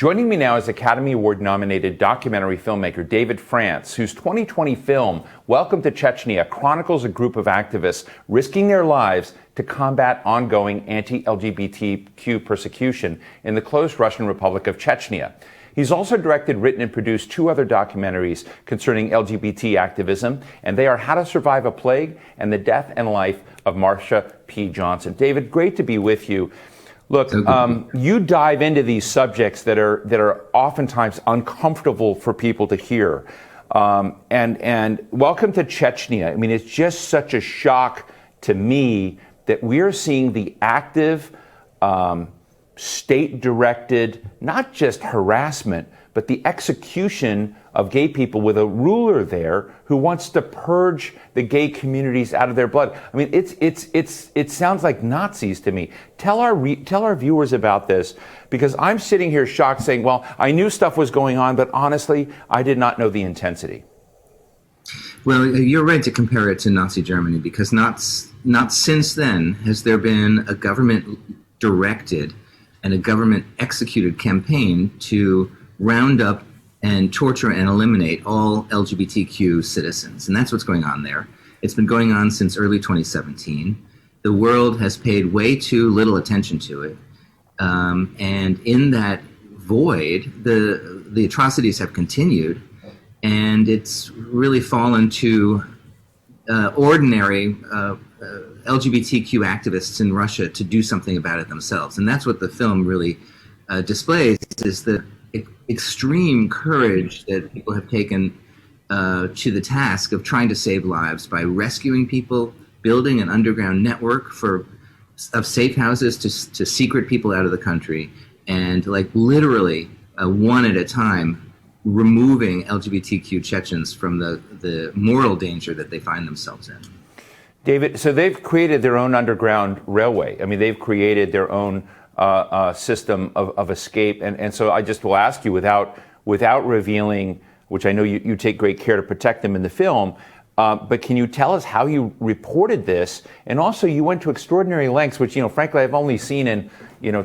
Joining me now is Academy Award-nominated documentary filmmaker David France, whose 2020 film, Welcome to Chechnya, chronicles a group of activists risking their lives to combat ongoing anti-LGBTQ persecution in the closed Russian Republic of Chechnya. He's also directed, written, and produced two other documentaries concerning LGBT activism, and they are How to Survive a Plague and The Death and Life of Marsha P. Johnson. David, great to be with you. Look, you dive into these subjects that are oftentimes uncomfortable for people to hear. And Welcome to Chechnya. I mean, it's just such a shock to me that we're seeing the active, state-directed, not just harassment, but the execution of gay people with a ruler there who wants to purge the gay communities out of their blood. I mean, it sounds like Nazis to me. Tell our viewers about this, because I'm sitting here shocked saying, well, I knew stuff was going on, but honestly, I did not know the intensity. Well, you're right to compare it to Nazi Germany, because not since then has there been a government-directed and a government-executed campaign to round up and torture and eliminate all LGBTQ citizens. And that's what's going on there. It's been going on since early 2017. The world has paid way too little attention to it. And in that void, the atrocities have continued, and it's really fallen to ordinary LGBTQ activists in Russia to do something about it themselves. And that's what the film really displays, is the extreme courage that people have taken to the task of trying to save lives by rescuing people, building an underground network of safe houses to secret people out of the country, and like literally one at a time removing LGBTQ Chechens from the moral danger that they find themselves in. David, so they've created their own underground railway. I mean, they've created their own system of escape. And so I just will ask you, without revealing, which I know you take great care to protect them in the film, but can you tell us how you reported this? And also, you went to extraordinary lengths, which, frankly, I've only seen in,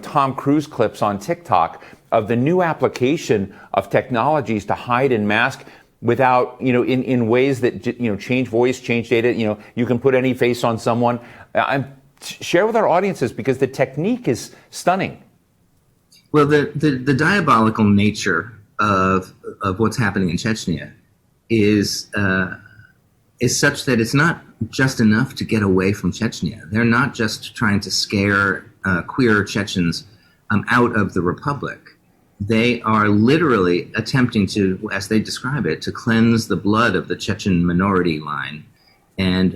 Tom Cruise clips on TikTok, of the new application of technologies to hide and mask without, in ways that, change voice, change data. You can put any face on someone. Share with our audiences, because the technique is stunning. Well, the diabolical nature of what's happening in Chechnya is such that it's not just enough to get away from Chechnya. They're not just trying to scare queer Chechens out of the republic. They are literally attempting to, as they describe it, to cleanse the blood of the Chechen minority line. And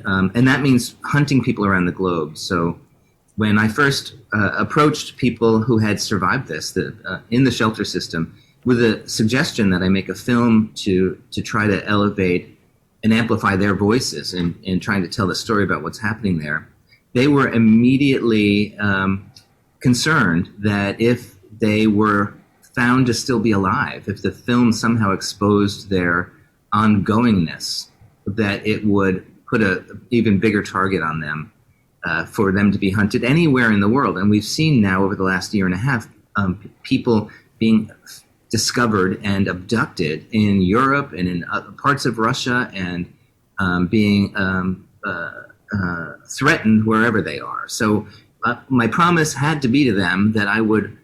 that means hunting people around the globe. So when I first approached people who had survived this in the shelter system with a suggestion that I make a film to try to elevate and amplify their voices in trying to tell the story about what's happening there, they were immediately concerned that if they were found to still be alive, if the film somehow exposed their ongoingness, that it would put an even bigger target on them for them to be hunted anywhere in the world. And we've seen now over the last year and a half people being discovered and abducted in Europe and in other parts of Russia, and being threatened wherever they are. So my promise had to be to them that I would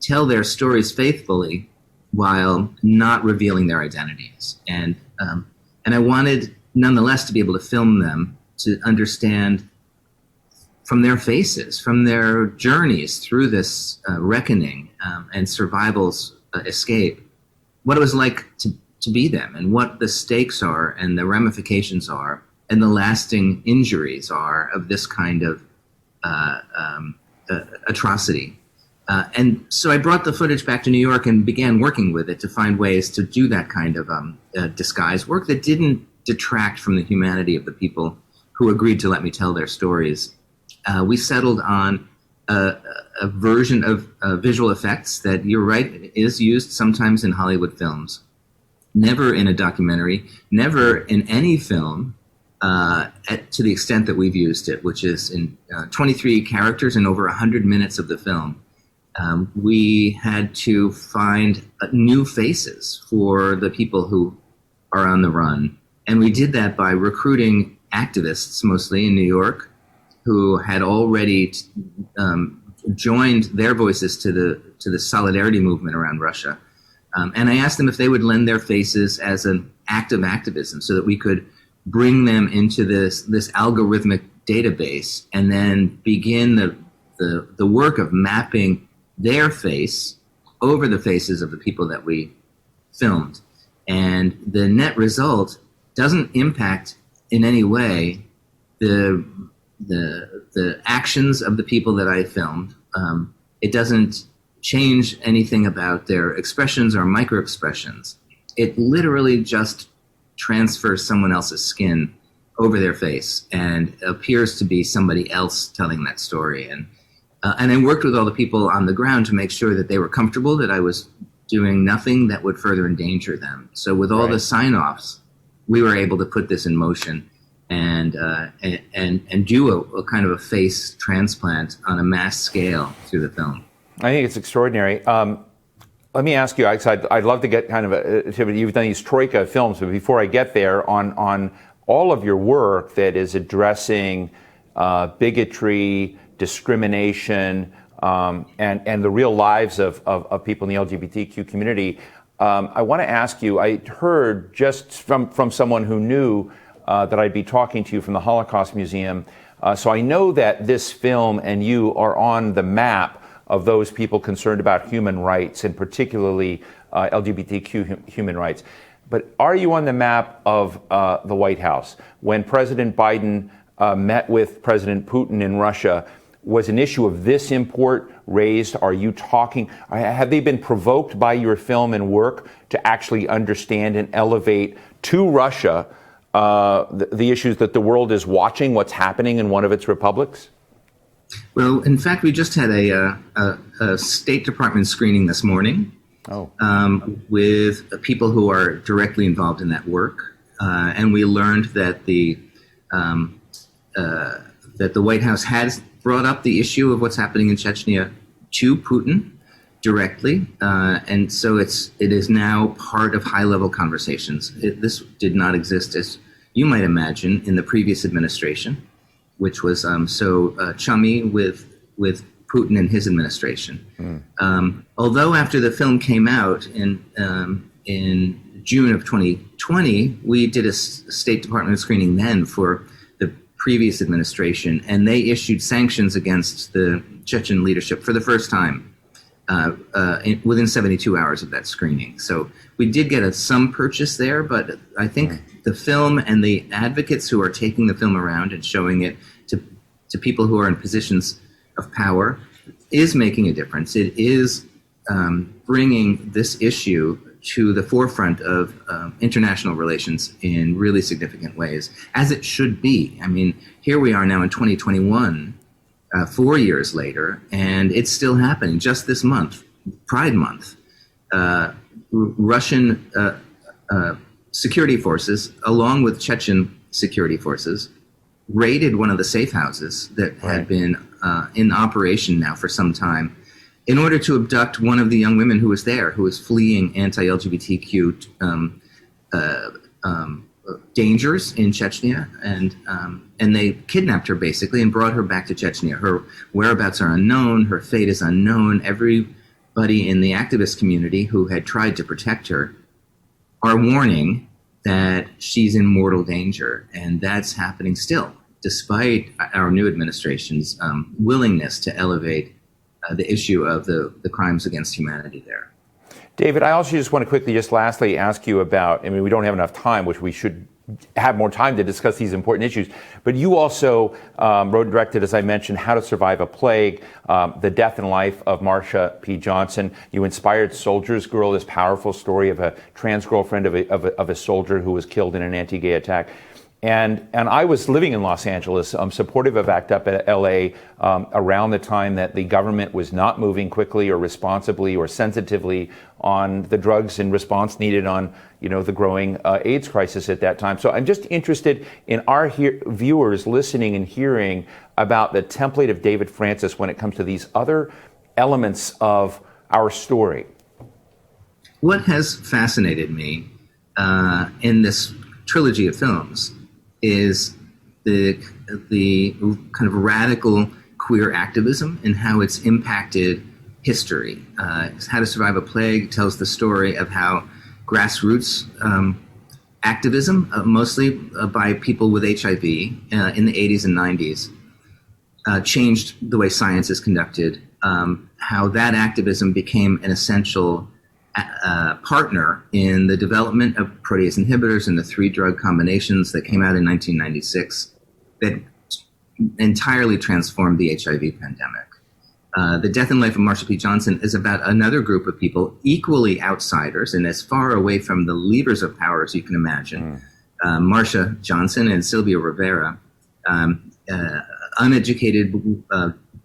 tell their stories faithfully while not revealing their identities. And I wanted, nonetheless, to be able to film them, to understand from their faces, from their journeys through this reckoning and survival's escape, what it was like to be them, and what the stakes are and the ramifications are and the lasting injuries are of this kind of atrocity. And so I brought the footage back to New York and began working with it to find ways to do that kind of disguise work that didn't detract from the humanity of the people who agreed to let me tell their stories. We settled on a version of visual effects that, you're right, is used sometimes in Hollywood films. Never in a documentary, never in any film to the extent that we've used it, which is in 23 characters and over 100 minutes of the film. we had to find new faces for the people who are on the run. And we did that by recruiting activists, mostly in New York, who had already joined their voices to the solidarity movement around Russia. And I asked them if they would lend their faces as an act of activism so that we could bring them into this algorithmic database and then begin the work of mapping their face over the faces of the people that we filmed. And the net result doesn't impact in any way the actions of the people that I filmed. It doesn't change anything about their expressions or micro-expressions. It literally just transfers someone else's skin over their face and appears to be somebody else telling that story. And I worked with all the people on the ground to make sure that they were comfortable, that I was doing nothing that would further endanger them. So with all the sign-offs, we were able to put this in motion and do a kind of a face transplant on a mass scale through the film. I think it's extraordinary. Let me ask you, I'd love to get kind of you've done these troika films, but before I get there, on all of your work that is addressing bigotry, discrimination, and the real lives of people in the LGBTQ community, I want to ask you, I heard just from someone who knew that I'd be talking to you from the Holocaust Museum, so I know that this film and you are on the map of those people concerned about human rights, and particularly LGBTQ human rights. But are you on the map of the White House? When President Biden met with President Putin in Russia, was an issue of this import raised? Are you talking? Have they been provoked by your film and work to actually understand and elevate to Russia the issues that the world is watching, what's happening in one of its republics? Well, in fact, we just had a State Department screening this morning with people who are directly involved in that work, and we learned that the White House has brought up the issue of what's happening in Chechnya to Putin directly, and so it is now part of high-level conversations. This did not exist, as you might imagine, in the previous administration, which was so chummy with Putin and his administration. Although after the film came out in June of 2020, we did a State Department screening then for the previous administration, and they issued sanctions against the Chechen leadership for the first time within 72 hours of that screening. So we did get some purchase there, but I think the film and the advocates who are taking the film around and showing it to people who are in positions of power is making a difference. It is bringing this issue to the forefront of international relations in really significant ways, as it should be. I mean, here we are now in 2021, 4 years later, and it's still happening. Just this month, Pride Month, Russian security forces, along with Chechen security forces, raided one of the safe houses that had been in operation now for some time in order to abduct one of the young women who was there, who was fleeing anti-LGBTQ dangers in Chechnya, and they kidnapped her basically and brought her back to Chechnya. Her whereabouts are unknown, her fate is unknown. Everybody in the activist community who had tried to protect her are warning that she's in mortal danger, and that's happening still, despite our new administration's willingness to elevate the issue of the crimes against humanity there. David, I also just want to quickly, just lastly, ask you about, I mean, we don't have enough time, which we should have more time to discuss these important issues, but you also wrote and directed, as I mentioned, How to Survive a Plague, the death and life of Marsha P. Johnson. You inspired Soldier's Girl, this powerful story of a trans girlfriend of a soldier who was killed in an anti-gay attack. And I was living in Los Angeles, supportive of ACT UP at LA around the time that the government was not moving quickly or responsibly or sensitively on the drugs and response needed on, the growing AIDS crisis at that time. So I'm just interested in our viewers listening and hearing about the template of David Francis when it comes to these other elements of our story? What has fascinated me in this trilogy of films is the kind of radical queer activism and how it's impacted history. How to Survive a Plague tells the story of how grassroots activism, mostly by people with HIV in the 80s and 90s, changed the way science is conducted, how that activism became an essential partner in the development of protease inhibitors and the 3 drug combinations that came out in 1996 that entirely transformed the HIV pandemic. The Death and Life of Marsha P. Johnson is about another group of people, equally outsiders and as far away from the levers of power as you can imagine. Marsha Johnson and Sylvia Rivera, uneducated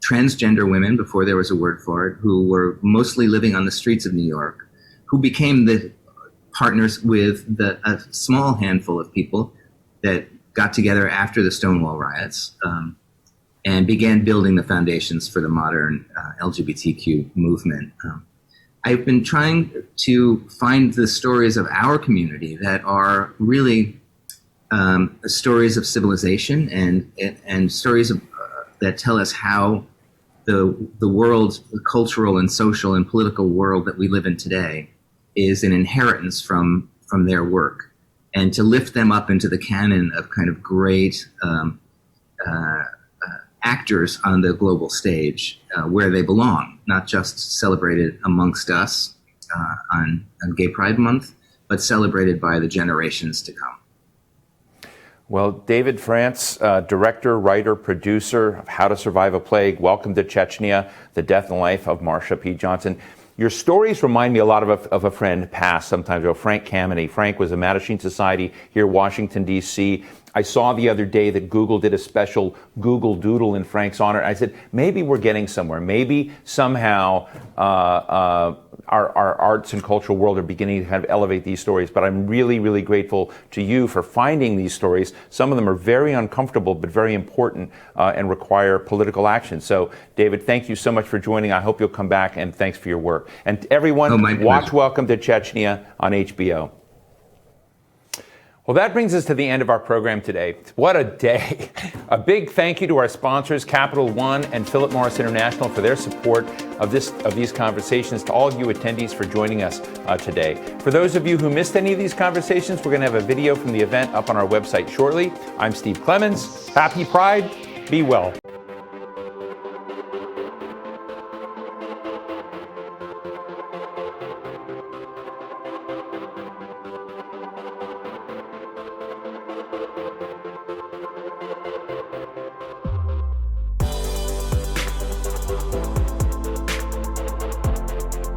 transgender women, before there was a word for it, who were mostly living on the streets of New York, who became the partners with a small handful of people that got together after the Stonewall riots and began building the foundations for the modern LGBTQ movement. I've been trying to find the stories of our community that are really stories of civilization and stories of, that tell us how the world, the cultural and social and political world that we live in today is an inheritance from their work, and to lift them up into the canon of kind of great actors on the global stage where they belong, not just celebrated amongst us on Gay Pride Month, but celebrated by the generations to come. Well, David France, director, writer, producer of How to Survive a Plague, welcome to Chechnya, The Death and Life of Marsha P. Johnson. Your stories remind me a lot of a friend passed some time ago, Frank Kameny. Frank was a Mattachine Society here in Washington, D.C. I saw the other day that Google did a special Google Doodle in Frank's honor. I said, maybe we're getting somewhere. Maybe somehow our arts and cultural world are beginning to kind of elevate these stories. But I'm really, really grateful to you for finding these stories. Some of them are very uncomfortable, but very important and require political action. So, David, thank you so much for joining. I hope you'll come back, and thanks for your work. And everyone, watch Welcome to Chechnya on HBO. Well, that brings us to the end of our program today. What a day. A big thank you to our sponsors, Capital One and Philip Morris International, for their support of these conversations, to all of you attendees for joining us today. For those of you who missed any of these conversations, we're going to have a video from the event up on our website shortly. I'm Steve Clemons. Happy Pride. Be well.